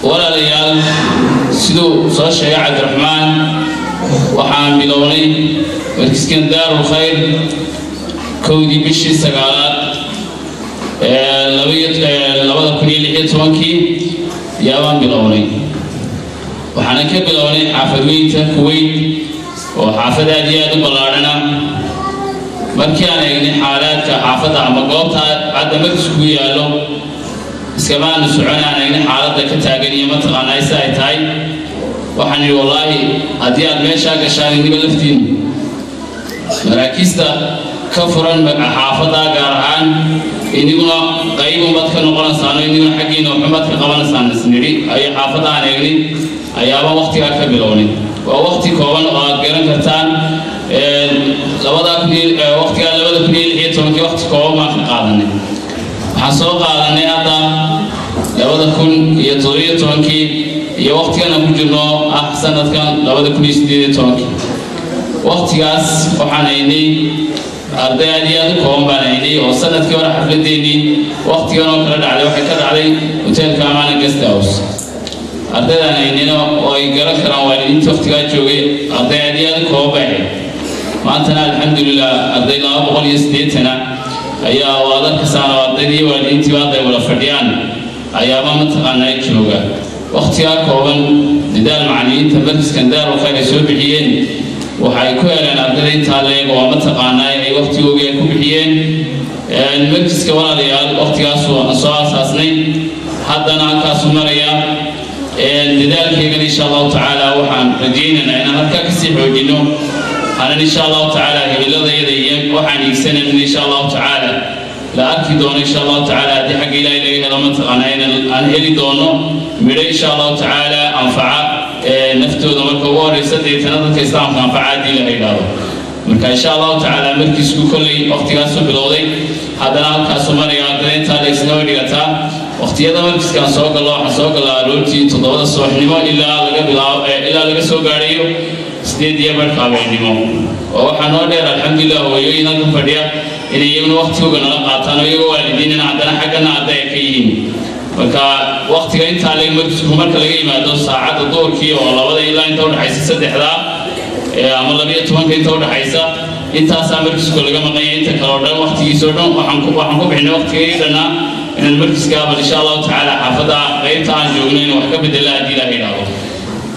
ولا ليال سيدو صاشة يا عبد الرحمن وحام بلوني مركز دار الخير كودي بشي سقالات لبدا كلية لحية توانكي يابان بلوني وحنا كبلوني حافظوين تكوين وحافظ أدياد بلارنا مركيان يغني حالات كحافظ عما قوبتها عدا مركز كويالو اسكبان سعونا يغني حالات كتاقنية متغانا يساي تاي وحني والله أدياد ميشا قشاني نبلفتين مراكزتا كفرا حافظا قارعان إنيقنا قيبوا بدك نقرن سانو إنيقنا حقين وحمد في قبل سان سنري أي حافظا عن يغني أيابا وقتي كبلوني ووقتي كوان وقرن كرتان لبدا كني وقتي لبدا كني هي تومكي وقت كوان ما قادني حسوق قادني هذا لبدا كن هي طريقة تومكي هي وقتي أنا بجنو أحسن كان لبدا كني سديد تومكي وقتي جاس وحنيني أرضي أدياد كوان بنيني وسنة كورا حفلتيني وقتي أنا كرد عليه وحكر عليه وتل كمان جست هاوس أردنا إننا ويقرأ كلام والدين تفتكر جوي أردنا أديان كوبه ما أنتنا الحمد لله أردنا أبغى يسديتنا أيها والد كسان والدي والدين تبادل ولا فديان أيها ما متقنا يجوجا واختيار كوبن ندال معنيين تبرز اسكندر وخير يسوي بحيين وحيكون لنا أردنا يتعلق ومتقنا أي وقت يوجي كوبحيين المجلس كولا ريال واختيار سوا أساسني حتى نعكس مريا لذلك إن شاء الله تعالى وحن رجينا أن هكذا كسيح وجنو أنا إن شاء الله تعالى بلذا يديم وحن يكسن إن شاء الله تعالى لا أكيدون إن شاء الله تعالى دي حق لا إله إلا الله أنا أنهلي دونه من إن شاء الله تعالى أنفع نفتو دمر كوار يسدي تنظر كإسلام أنفع دي لا إله إلا إن شاء الله تعالى مركز كل وقت كاسو بلودي هذا نعم كاسو من يعطينا تالي سنوي لغتا وقت هذا مركز كان سوق الله حسوق الله روتي تضاد الصبح نما إلا لقى سوق عليه سديد يبر كابينيمو وحنودر الحمد لله ويجينا كفديا إن يوم وقت هو كنا قاتنا يجوا والديننا عندنا حقنا عندنا كيين وكا وقت كان تالي مركز كمر كلاقي ما دو ساعة دور كي والله وده إلا أنت ور حيس سد حدا عمل بيه توان كنت ور حيسا أنت سامركز كلاقي ما قاين أنت كلاردن وقت يسودون وحنكو بحنا وقت كيرنا إن المركز قابل إن شاء الله تعالى حافظا غير تان جوجنين وحكم بالله دي لا إله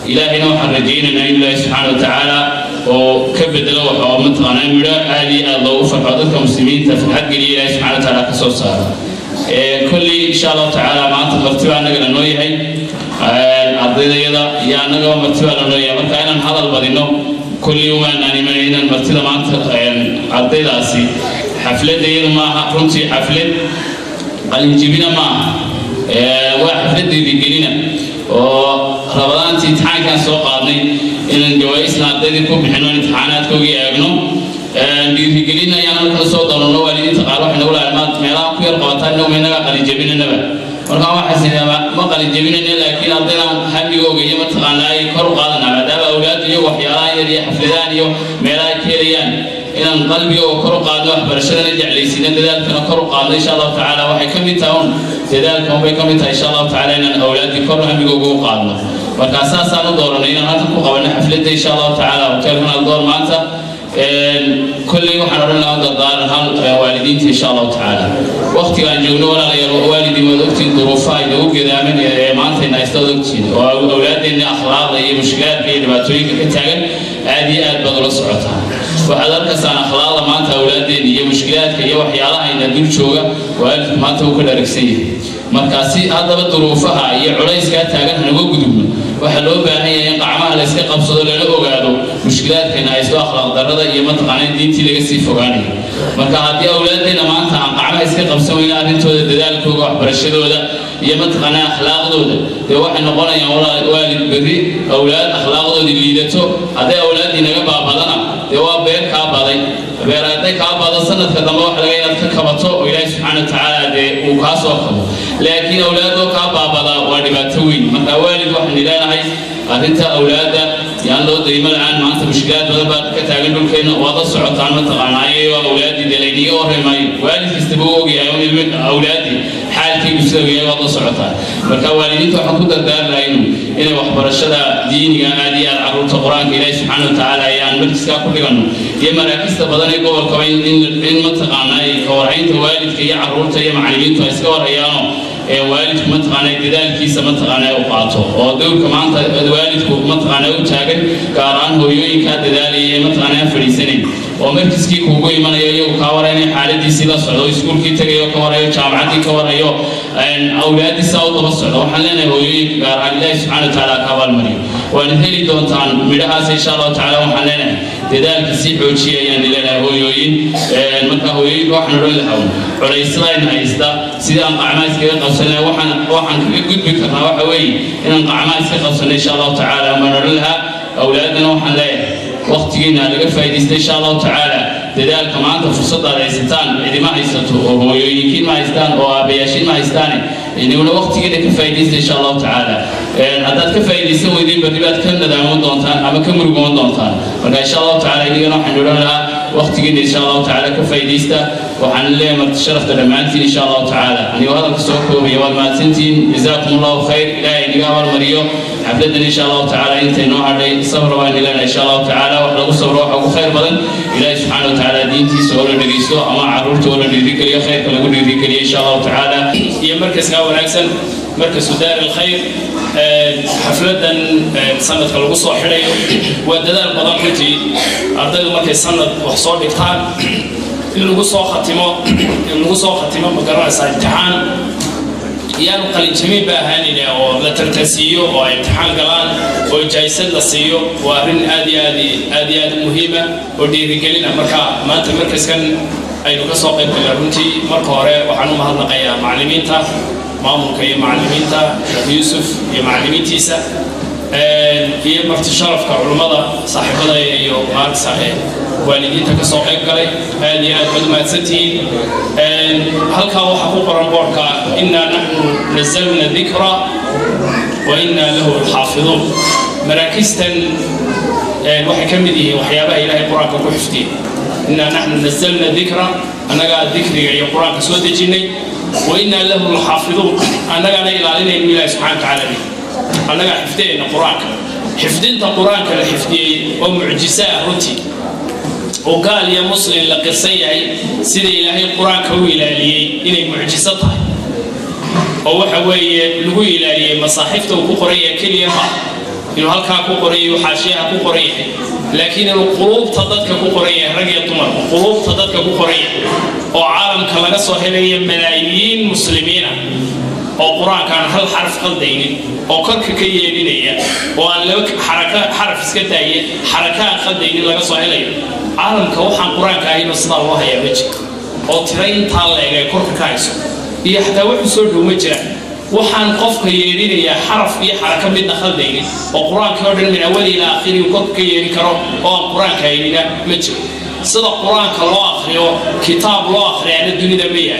إلهنا وحرجينا إن الله سبحانه وتعالى وكبد له وحوامت غنامنا آلي الله وفرحاتك مسلمين تفحق لي الله سبحانه وتعالى كسوسا كل إن شاء الله تعالى ما أنت مرتبة نقل النوي هاي عضينا يدا يا نقل مرتبة النوي مركانا هذا البدينو كل يوم أنا من المرتبة ما أنت عضينا أسي حفلة دينا ما حفلتي حفلة الجبينا ما وحفلة دي بيجينا ورمضان امتحان كان سوق قاضي إن الجوائز نادي كوب حنون امتحانات كوجي أجنو بيجينا يعني كل صوت ضروري والدي تقارو إحنا ولا علمات ميلا كوير قاتل نوم هنا قال جبينا نبى ورقم واحد سنة ما قال جبينا لكن أعطينا هم يوجي يوم تقانا يكرر قادنا بعد أولاد يو وحياة يري حفلان يو ميلا كيريان إن قلبي وكرر قادنا برشلنا نرجع لسنة ذلك نكرر قادنا إن شاء الله تعالى وحكم يتاون لذلك هم بيكم إن شاء الله تعالى إن الأولاد يكرر هم يوجو قادنا وكأساس أنا دورنا إن هذا قبلنا حفلة إن شاء الله تعالى وكلنا الدور معنا كل يوم حنرنا هذا الدار هم والدين إن شاء الله تعالى وقت كان جونو ولا والدي ودكتي ظروفها يدوق كذا من معناته إن يستودكتي وأولادنا أخلاق هي مشكلات بين باتويك كتاعن عادي بدر صعوتها وحضرت كسان أخلاق معناته أولادنا هي مشكلات هي وحيالها إن دول شوجا والد معناته كل ركسية مركزي هذا بدروفها هي عريس كتاعن نقول قدومنا وحلو بأني ينقعمها لسقى بصدر له وقعدوا مشكلات هنا يسوى أخلاق درجة يمت قانين دينتي لقسي فوقاني مركز هذه أولادنا ما أنت عن يسقى بصدر له أنت ذلك وقع برشلو ده يمت قنا أخلاق ده واحد نقول يا والد بري أولاد أخلاق ده اللي لته هذا أولادنا جبا بدنا ده بير كابدي بيراتي كابدا سنة كذا ما واحد جاي يتكبتوا وإلهي سبحانه وتعالى ده وكاسوهم لكن أولاده كابدا ودبتوين من والد واحد لنا هاي أنت أولاده يعني لو دايما عن ما أنت مشكلات ولا بعد كتاعين كين وضع صعود عن متقنعي وأولادي دليني وهمي والد يستبوق يا يوم أولادي حال imtixaankii sida weeyay wada socota marka waalidiintu waxaan ku dardaarnayn inay waxbarashada diiniga aad iyo aad carruurta quraanka Ilaahay subhanahu wa ta'ala ayaan markiiska ku dhigano iyo maraakista badan ee gobolka in mataqaanay ka warhaynta waalidka iyo carruurta iyo macallimiintu ay iska warhayaano ee waalidku mataqaanay dadaalkiisa mataqaanay u qaato oo dowrka maanta waalidku mataqaanay u taagan gaar ahaan hooyooyinka dadaalaya mataqaanay fariisanay oo markiiskii kuugu imanayo iyagu ka warayna xaaladiisii la socdo iskuulkii tagayo ka warayo jaamacadii ka warayo awlaadiisa u daba socdo waxaan leenahay hooyooyinka gaar ahaan Ilaahay subhanahu wa ta'ala ka abaalmariyo waan heli doontaan midhahaas insha Allah ta'ala waxaan leenahay dadaalka si xoojiyayaan ilaahay hooyooyin marka hooyooyinka waxaan oran lahaa culaysadayna haysta sida aan qacmaha iskaga qabsanay waxaan kaga gudbi karnaa waxa weeye inaan qacmaha iska qabsanay insha Allah ta'ala ma oran lahaa awlaadana waxaan leeyahay waqtigeena laga faa'iideysto insha Allah ta'ala dadaalka maanta fursada haysataan idima haysato oo hooyooyinkiin ma haystaan oo aabayaashiin ma haystaan inuu waqtigeena ka faa'iideysto insha Allah ta'ala haddaad ka faa'iideysan weydeen badibaad ka nadaaman doontaan ama ka murugoon doontaan marka insha Allah ta'ala idina waxaan oran lahaa waqtigeena insha Allah ta'ala ka faa'iideysta waxaan leeyahay marti sharafta dhamaantiin insha Allah ta'ala aniga hadalka soo koobay waa maasantiin jazakumullahu khayr ilaahay niga abaalmariyo xafladan insha Allah ta'ala intay noo hadhay sabr waan ilaahay insha Allah ta'ala wax lagu sabro waxa ugu khayr badan ilaahay subhanahu wa ta'ala diintiisa oo la dhageysto ama carruurta oo la dhiirigeliyo khayrka lagu dhiirigeliyo insha Allah ta'ala iyo markaska wanaagsan markas daar الخير xafladan sanadka lagu soo xiray waa dadaal badan runtii ardaydu markay sanad wax soo dhigtaan in lagu soo khatimo ma garanaysaa imtixaan yaanu qalin jamiin baa ahaanina oo la tartansiiyo oo ay imtixaan galaan oo jaayisad la siiyo waa arrin aad iyo aad muhiima oo dhiirigelina marka maanta markaskan aynu ka soo qayb galnay runtii marka hore waxaan u mahadnaqayaa macallimiinta maamulka iyo macallimiinta Sheekh Yuusuf iyo macallimiintiisa iyo marti sharafka culimada saaxiibada iyo maarta waalidiinta ka soo qayb galay aad iyo aad mahadsantiin halka waxa ku qoran boorka inna nahnu nazzalna dhikra wa inna lahu lahafidun maraakistan waxay kamid yihiin waxyaabaha Ilaahay quraanka ku xifdiyay inna nahnu nazzalna dhikra anaga dhikriga iyo quraanka soo dejinay wa inna lahu lahafidun anaga ilaalinayna Ilaahay subhanahu wa ta'ala anaga xifdiyayna quraanka xifdinta quraanka la xifdiyay oo mucjiso runtii وقال يا مسلم لقصي سيد إلهي القرآن كوي إلهي إني معجزة أو حوي لقوي إلهي مصاحفته كقرية كل يوم إنه هلك كقرية وحاشيها كقرية لكن القلوب تضدك كقرية رجع طمر القلوب تضدك كقرية وعالم كلا صهيلية ملايين مسلمين القرآن كان هل حرف قلدين أو كرك كيانية وأن لك حرف سكتاية حركات قلدين لك صهيلية عالم كوحان قرآن كاين صلى الله يا وجه أو ترين طالع كرك كايسو يحتى وحصل ومجرى وحان قف كيرين يا حرف يا حركة من خلدين وقرآن كودن من أول إلى آخر وكرك كيرين كرو أو قرآن كاين مجرى صدق قرآن كلا آخر كتاب لا آخر يعني الدنيا دمية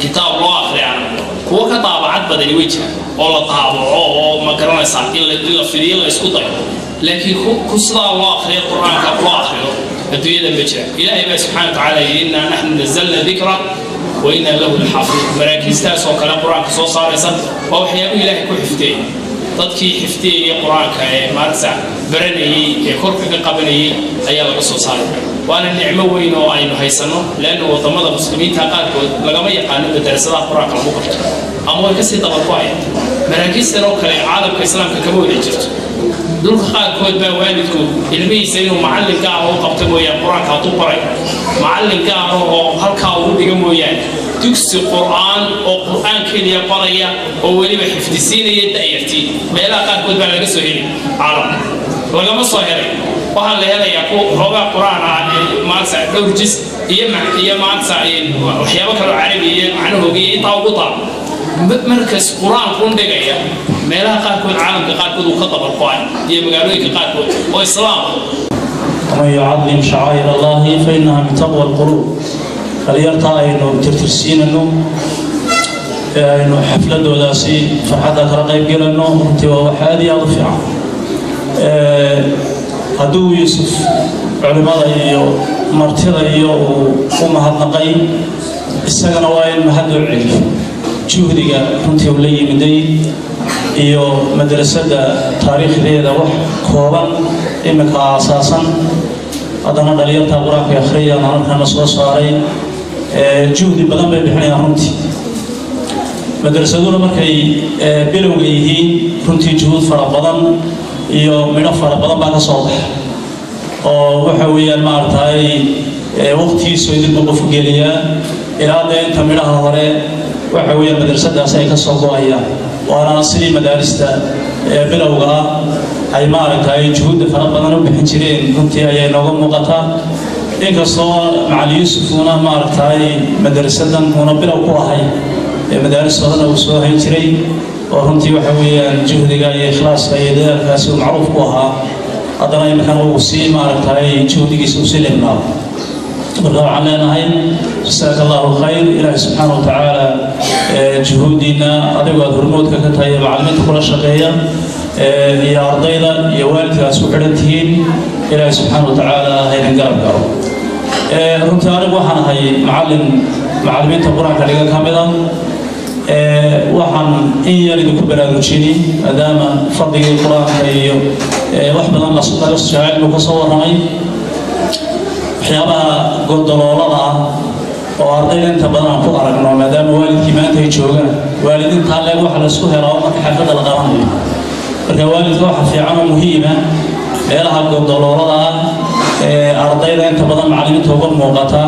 كتاب لا آخر يعني هو كتاب عد بدل وجه والله طابع أو ما كرنا ساعتين إلا في إلا يسقط لكن كسر الله آخر القرآن كلا آخر الدنيا دمية إلهي سبحانه وتعالى إنا نحن نزلنا ذكرى وإنا له الحافظ مراكز تاس وكلام قرآن كسو صارسا وحياه إلهي كل حفتين تدكي حفتين قرآن كمارسع برني كرك قبني أيام الرسول صار وأنا النعمة وينه أينه هيسنه لأنه ضمن المسلمين تقال لقما يقانون درس الله قرآن كمقر أما كسي تبقى مراكز تروك العالم كإسلام ككبوي لجرت دول خال كود بوالدكم اللي يسينه معلم كاره قبته يا قرآن كطبري معلم كاره هالكاو بيجمويا تكسي قرآن أو قرآن كليا قرية أو اللي بحفظ السنة يدأيرتي ما لا قال كود بلغ سهيل عالم ولا ما صهيل وهل هذا يقول ربع قرآن مارسع دور جزء هي مارسع وحيابك العربية عنه هي طاوطة مركز قرآن كون دقيقة ما لا قال كود عالم كقال كود وخطب القرآن هي مقالوي كقال كود وإسلام ومن يعظم شعائر الله فإنها من تقوى القلوب فليرتى إنه ترتسين إنه حفلة دولاسي فرحة كرقيب قيل إنه انتوا وحادي أضفع هدو يوسف علماء مرتضى ومهد نقي السجن وين مهد العلم juhdiga runtii uu la yimiday iyo madrasada taariikhdeeda wax kooban imika asaasan haddana dhalinyarta quraanka akhriya halkan soo saaray juhdi badan bay bixinayaan runtii madrasaduna markay bilowga yihiin runtii juhud fara badan iyo midho fara badan baa ka soo baxay oo waxa weeyaan maartay waqtigiisu idin qof geliya ilaa inta midhaha hore waxa weeyaan madrasadaas ay ka soo go'ayaan waana sidii madarista bilowga ay maartay juhud fara badan u bixin jireen runtii ayay nooga muuqataa inkastoo macallin Yuusufuna maartay madrasadan una bilow ku ahay مدارس هذا وسوها يجري ورنتي وحويا جهدها إخلاصها يدها كاسو معروف بها أدرى مكان وسي ما رتاي جهدك سوسلمنا برضو علينا هاي جزاك الله خير إلى سبحانه وتعالى جهودنا أدوات هرمود كتاي معلمين كل شقية يا أرضينا يا والد سوحرتين إلى سبحانه وتعالى هاي نقرب رنتي أنا وحنا هاي معلمين القرآن كلها كاملة waxaan in yar idinku baraarujinay maadaama fadhiga quraanka iyo wax badan la soo jecel ku soo waramay waxyaabaha gondoloolada oo ardayda inta badan ku aragno maadaama waalidkii maanta ay joogaan waalidiinta leeg waxa la isku helo marka xaflada la qabanayo marka waalidka waxa fiican oo muhiim ah meelaha gondoloolada ardayda inta badan macallimiinta uga muuqata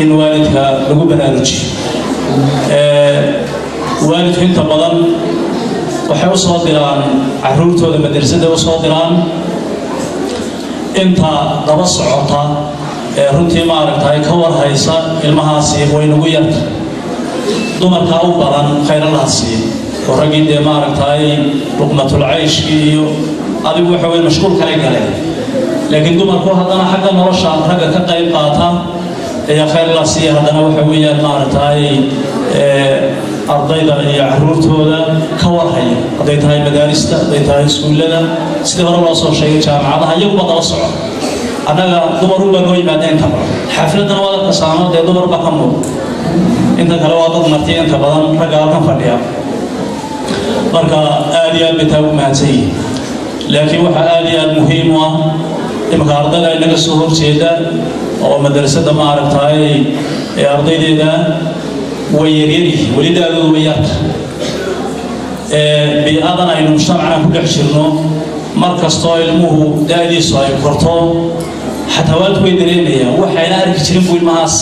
in waalidka lagu baraarujiyo waalidku inta badan waxay u soo diraan caruurtooda madrasada u soo diraan inta daba socota runtii ma aragtay ka war haysa ilmahaasi way nagu yarta dumarka u badan khayraadsi oo ragii ma aragtay luqmatul aysh iyo adigu waxa weey mashquul kale galay laakiin dumarku hadana xagga nolosha ragga ka qayb qaata يا خير الله سيا هذا نوع حويا مارتاي أرضينا يا عرورت هذا كورهاي قضيت هاي مدارس قضيت هاي سكولنا سيدنا الله صار شيء جامعة هذا يوم بتوسع أنا دمروا بقولي بعدين تبع حفلتنا ولا تسامح ده دمر بكمل أنت كلوات مرتين تبعاً رجالنا فديا بركة آلية بتاعو ما زي لكن وح آلية مهمة إما أرضنا إنك السهول سيدا أو مدرسة ما عرفتها أرضي ده ويريري ولد هذا وياك بأذن إنه مجتمعنا كل حشرنا مركز طائل مه دادي صايب كرطو حتى والد ويدرينيا وحينا كتير بقول ماس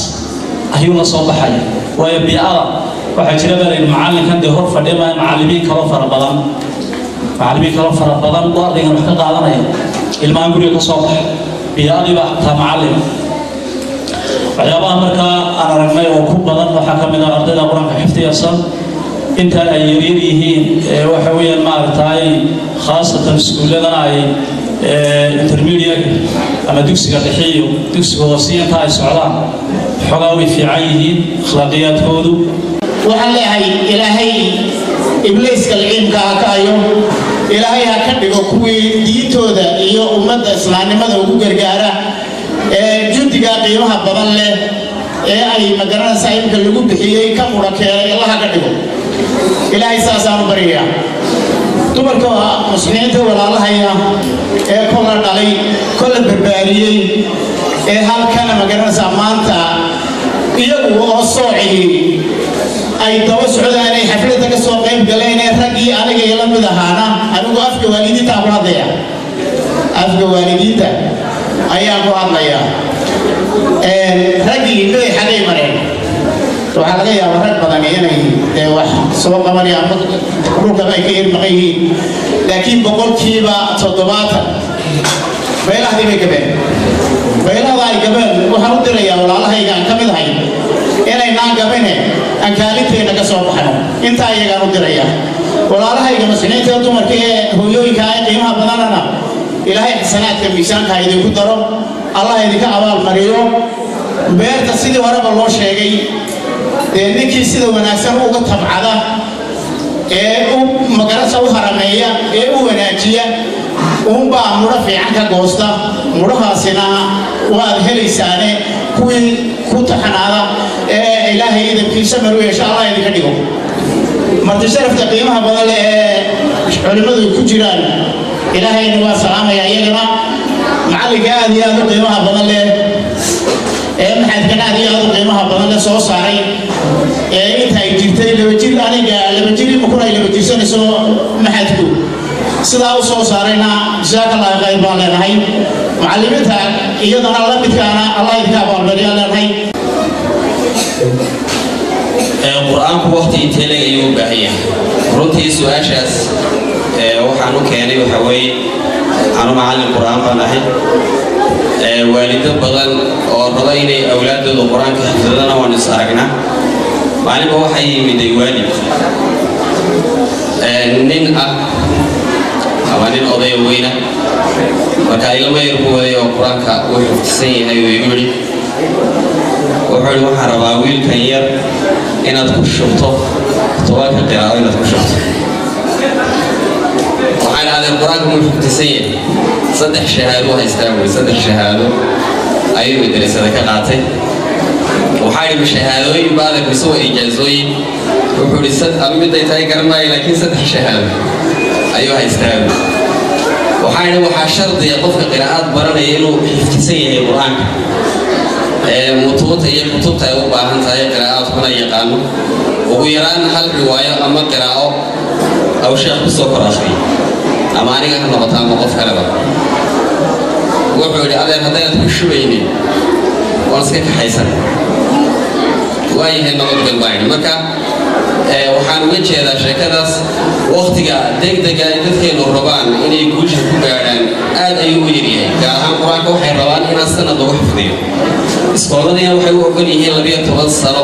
أهيونا صباحي ويبيعه وحجر بل المعلم كان ده هرفة دائما معلمين كرفة ربضان معلمين كرفة ربضان وارد إنه حقق على المعلم يقول صباح بيعه بقى معلم waxyaabaha marka aan aragnay oo ku badan waxa kamid ah ardayda quraanka xifdiyaysan inta ay yihiin waxa weeyaan maartay khaasatan iskuuladana ay intermediate ama dugsiga dhexe dugsiga hoose ay socdaan xogaa way fiican yihiin akhlaaqiyadkoodu waxaan leeyahay ilaahay ibliiska ilmiga ka ayo ilaahay ha ka dhigo kuwii diintooda iyo ummadda islaamnimada ugu gargaara جوديا قيمها بدل له أي مدرسة سايب كلكم بحية كم وركيا الله كديه إلهي ساسان بريا تبركوا مسلمين ولا الله هيا كل دالي كل بربرية هل كان مدرسة مانتا يجوا الصاعي أي توس عداني حفلة كسوق قيم قلنا رجي أنا جيلا بدهانا أنا وقف والدي تابع ذيا أفق والدي تا أيام الله يا رجي له حاجة مرين وحاجة يا ورد بدني يعني واحد سواء كمان يا روك ما يكير مغيه لكن بقول كيبا صدمات بيلا هذي بكبر بيلا هاي كبر وحرود ريا ولا الله هي كان كمل هاي أنا ينام كبرني أن كارثة إنك سوف حنو أنت هاي كان رود ريا ولا الله هي كمسنين تلتو مركيه هو يوي كاي قيمة بدننا إلهي حسنات كميسان كاي دي كترو الله يديك أول مريو بيرت سيدي ورب الله شيء لأنك سيدي وناسه وقت تبعده مقرصة وحرمية وناجية وهم مرفع عنك قوستا مرفع سنا وهذه لسانه كوي كتحنا هذا إلهي إذا في سمرو إن شاء الله يديك ديو marti sharafta qiimaha badan leh ee culimadu ku jiraan ilaahayna waa salaamaya iyagana macallinka aad iyo aad u qiimaha badan leh ee maxaadkan aad iyo aad u qiimaha badan leh soo saaray ee inta ay jirtay laba jir aniga laba jir markuu ay laba jirsanayso maxaadku sidaa u soo saarayna jazakallahu khayr baan leenahay macallimiinta iyadana la midkaana allah idinka abaalmariyo leenahay qur-aanku waqti intee leeg ayuu u baahan yahay runtii su-aashaas waxaan u keenay waxa weeye anu macallin qur-aan baan ahay waalido badan oo raba inay awlaadooda qur-aanka xifdadana waan is aragnaa maalinba waxaa yimiday waalid nin ah ama nin odaya weyna marka ilmo yar ku waday oo qur-aanka uu xifdisan yahay uu igu yidhi wuxuu yidhi waxaan rabaa wiilkan yar inaad ku shubto tobanka qiraa'o inaad ku shubto waxaan aadeen qur-aanka muu xifdisan yahay 3 shahaado haystaa wey 3 shahaado ayuu madrasada ka qaatay waxaa yidhi shahaadooyin baada mise waa ijaazooyin wuxuu yidhi miday tahay garan maayo laakiin 3 shahaado ayuu haystaa waxaa yidhi waxaa shardiya qofka qiraa'ad baranaya inuu xifdisan yahay qur-aanka mutuuta iyo kutubta ay u baahan tahay qiraa'adkuna yaqaano ugu yaraan hal riwaayo ama qiraa'o aw sheekh ku soo kor akhriyo ama aniga ha noqoto ama qof kaleba wuxuu yidhi adeer haddaynad ku shubaynin waan iska kaxaysan waayahay nabadgal baa yidhi marka waxaan uga jeedaa sheekadaas waqtiga degdega ay dadkeenu rabaan inay guusha ku gaadhaan aad ayuu u yaryahay gaar ahaan qur-aanka waxay rabaan inaan sanad lagu xifdiyo iskooladiina waxay u ogol yihiin 12 sano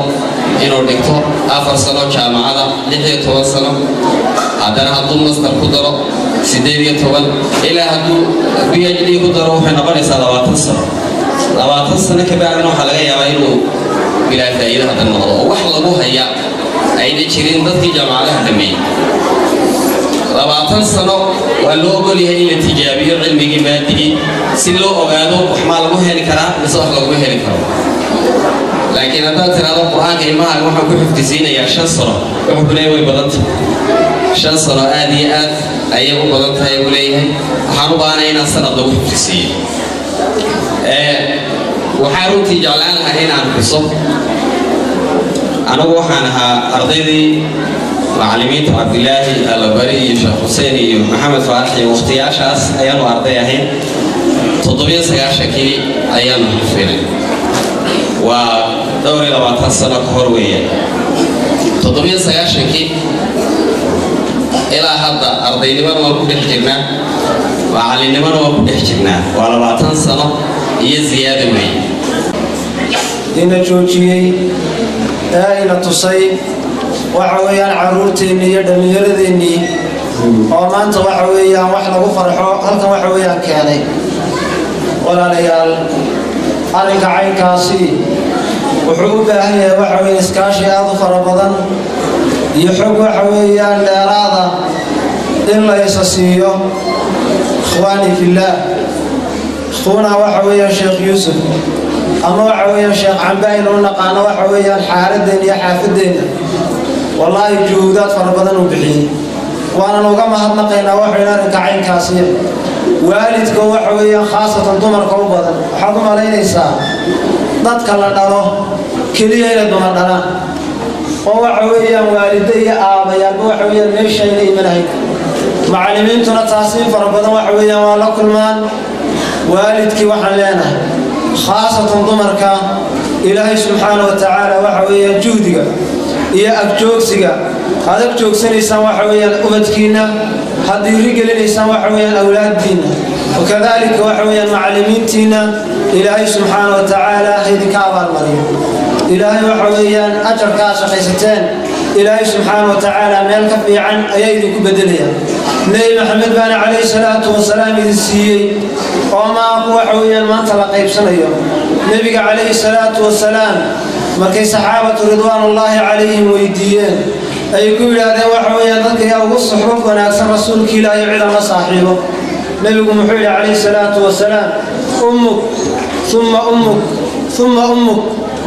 inuu dhigto 4 sano jaamacada 16 sano haddana hadduu master ku daro 18 ilaa hadduu PhD ku daro waxay noqonaysaa 20 sano 20 sano ka bacdina waxaa laga yaabaa inuu bilaa faa'iido hadda noqdo oo wax lagu hayaa ayna jirin dadkii jaamacadaha dhameeyey 20 sano waa loo ogol yahay in la tijaabiyo cilmigii maadigii si loo ogaado wax maa lagu heli karaa mise wax laguma heli karo laakiin haddaad tiraahdo qur-aanka ilmaha waxaan ku xifdisiinayaa 5 sano wuxuu ku leeyahay way badanta 5 sano aad iyo aad ayay u badan tahay buu leeyahay waxaan u baahanay inaan sanad lagu xifdisiiyo waxaan runtii jeclaan lahaa inaan xuso anigu waxaan ahaa ardaydii macallimiinta cabdilaahi allabari iyo sheekh xuseen iyo maxamed faarax iyo waqtiyaashaas ayaanu arday ahayn 97 ayaanu xifdinay waa 20 sano ka hor weeyaan 97 ilaa hadda ardaynimada waan ku dhex jirnaa macallinnimada waan ku dhex jirnaa waa 20 sano iyo ziyaada weeye ina joojiyey ina tusay waxa weeyaan caruurteennii iyo dhallinyaradeenii oo maanta waxa weeyaan wax lagu farxo halkan waxa weeyaan keenay walaalayaal arrinka caynkaasi wuxuu u baahan yahay waxa weeye iskaashi aad u fara badan iyo xog waxa weeyaan dheeraada in la isa siiyo ikhwaani fillaah ikhwana waxa weeyaan sheekh yuusuf ama waxa weeyaan sheekh cambayn oo naqaano waxa weeyaan xaaladeen iyo xaafadeenna wallaahi juhuudaad fara badan u bixiyey waanan uga mahadnaqaynaa waxayna arrinka caynkaasi waalidka waxa weeyaan khaasatan dumarka u badan waxaad u malaynaysaa dadka la dhalo keliya inay dumar dhalaan oo waxa weeyaan waalida iyo aabayaalba waxa weeyaan meeshayna imanahayn macallimiintuna taasiin fara badan waxa weeyaan waa la kulmaan waalidkii waxaan leenahay khaasatan dumarka ilaahay subxaanahu wa tacaala waxa weeyaan juhdiga iyo agjoogsiga adag joogsanaysaan waxa weeyaan ubadkiina haddii rigelinaysaan waxa weeyaan awlaaddiina wakadalika waxa weeyaan macallimiintiina ilaahay subxaanahu wa tacaala haydinka abaalmariyo ilaahay waxa weeyaan ajarkaa shaqaysateen ilaahay subxaanahu wa tacaala meel ka fiican ayaa idinku bedelaya nebi maxamed baana calayhi salaatu wasalaam idin siiyey oo maaku waxa weeyaan maanta la qaybsanayo nebiga calayhi salaatu wasalaam markay saxaabatu ridwaanullaahi calayhim weydiiyeen ay ku yidhaahdeen waxa weeyaan dadka yaa ugu suxbad wanaagsan rasuulkii ilaahay ciidan la saaxiibo nebigu muxuu yidhi calayhi salaatu wasalaam ummuk uma ummuk uma ummuk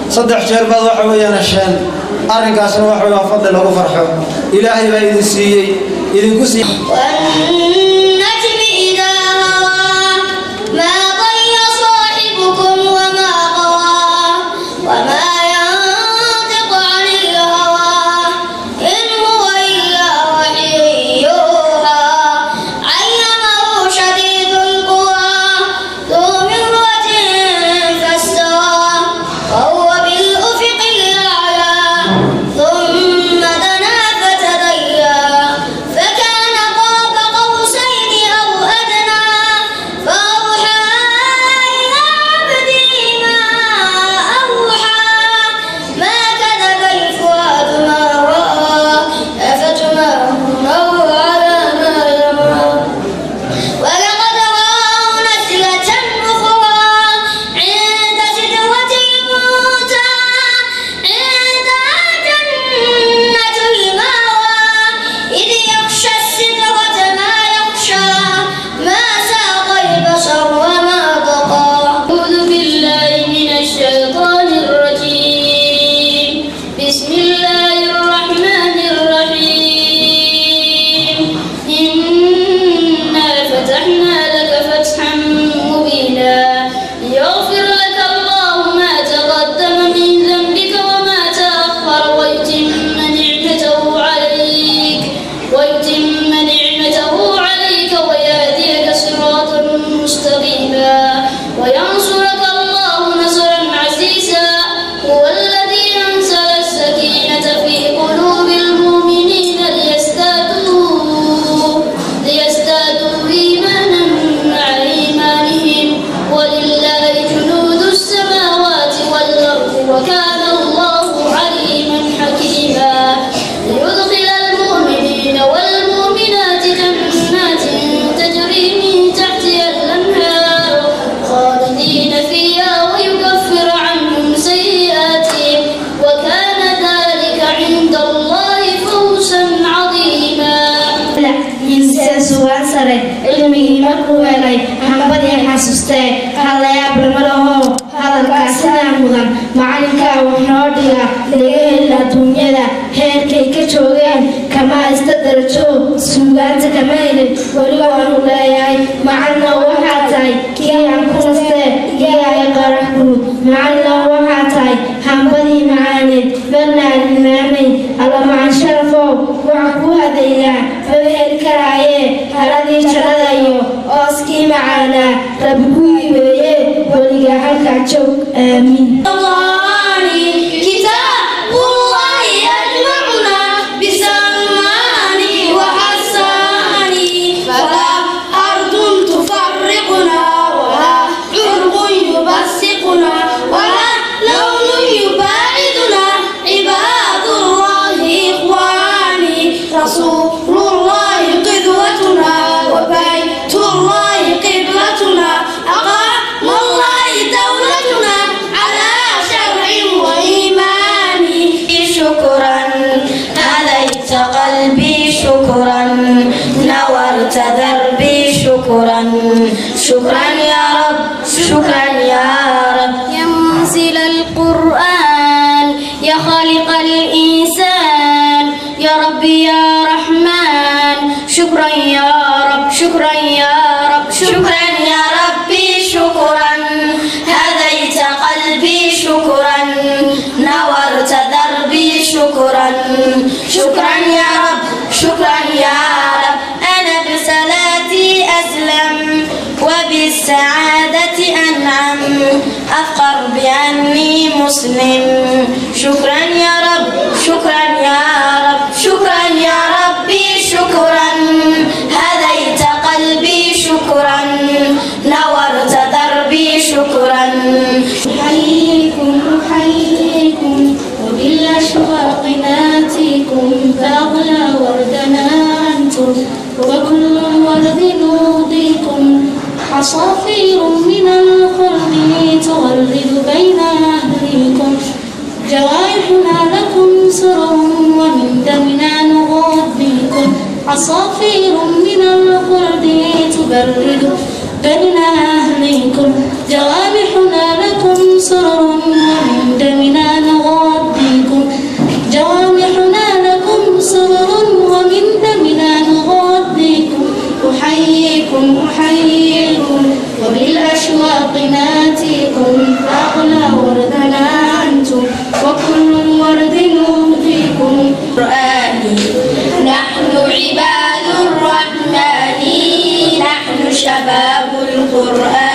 صدح جربات وحويا نشان أرنكاس وحويا فضل له فرحه إلهي بإذن سيئي إذن كسي والنجم إذا هوى ما ضل صاحبكم وما غوى وما ينطق عن الهوى إن هو إلا وحي يوحى علمه شديد القوى ذو مرة فاستوى وهو بالأفق الأعلى ثم دنا فتدلى فكان قاب قوسين أو أدنى فأوحى إلى عبده ما أوحى ما كذب الفؤاد ما رأى أفتمارونه على ما يرى ولقد رآه نزلة أخرى عند سدرة المنتهى عندها جنة المأوى إذ يغشى السدرة ما يغشى ما ساق البصر وما طغى أعوذ بالله من الشيطان الرجيم بسم الله الرحمن الرحيم إنا فتحنا لك فتحا مبينا ليغفر لك الله ما تقدم من ذنبك وما تأخر ويتم نعمته عليك ويهديك صراطا مستقيما وينصرك الله نصرا عزيزا هو الذي أنزل السكينة في قلوب المؤمنين ليزدادوا إيمانا مع إيمانهم ولله جنود السماوات والأرض وكان الله عليما حكيما ليدخل المؤمنين والمؤمنات جنات تجري من تحتها الأنهار خالدين فيها ويكفر عنهم سيئاتهم وكان ذلك عند الله فوزا عظيما sugaan sare cilmigii markuu helay hambadii xasuustee halayaab lama laho hadalkaa sidaa mudan macalinkaa wax noo dhiga laga heli adduunyada heerkay ka joogeen kama ista darajo suugaanta kama helin weli waanu leeyahay macalina waxaa tahay kii aan ku nastee igaaga qarax guud macalina waxaa tahay hambadii macaaneed barnaan imaamay alla macan sharafow waxaa ku hadaynaa maba heli karaaye haladii jannada iyo ooskii macaanaa rabbi ku hibeeye weligaa halkaa joog aamiin كتاب الله يجمعنا بسلماني وحساني فلا أرض تفرقنا ولا عرق يبسقنا ولا لون يباعدنا عباد الله إخواني رسول الله قدوتنا وبيت الله قبلتنا أقام الله دولتنا على شرع وإيمان شكرا هديت قلبي شكرا نورت دربي شكرا شكرا يا رب شكرا يا رب يا منزل القرآن يا خالق الإنسان يا رب يا رحمن شكرا يا رب شكرا يا رب شكرا يا ربي شكرا هديت قلبي شكرا نورت دربي شكرا شكرا يا رب شكرا يا رب أنا بصلاتي أسلم وبالسعادة أنعم أفخر بأني مسلم شكرا يا رب شكرا يا رب شكرا يا ربي شكرا هديت قلبي شكرا نورت دربي شكرا أحييكم وبالأشواق ناتيكم فأغلى وردنا أنتم وكل ورد نوضيكم عصافير من الخلد تغرد بين أهليكم جوارحنا لكم سرر ومن دمنا نغذيكم عصافير من الخلد تبرد بين أهليكم جوارحنا لكم سرر ومن دمنا نغذيكم جوامحنا لكم سرر ومن دمنا نغذيكم أحييكم وبالأشواق ناتيكم أغلى وردنا أنتم وكل ورد نهديكم نحن عباد الرحمن نحن شباب القرآن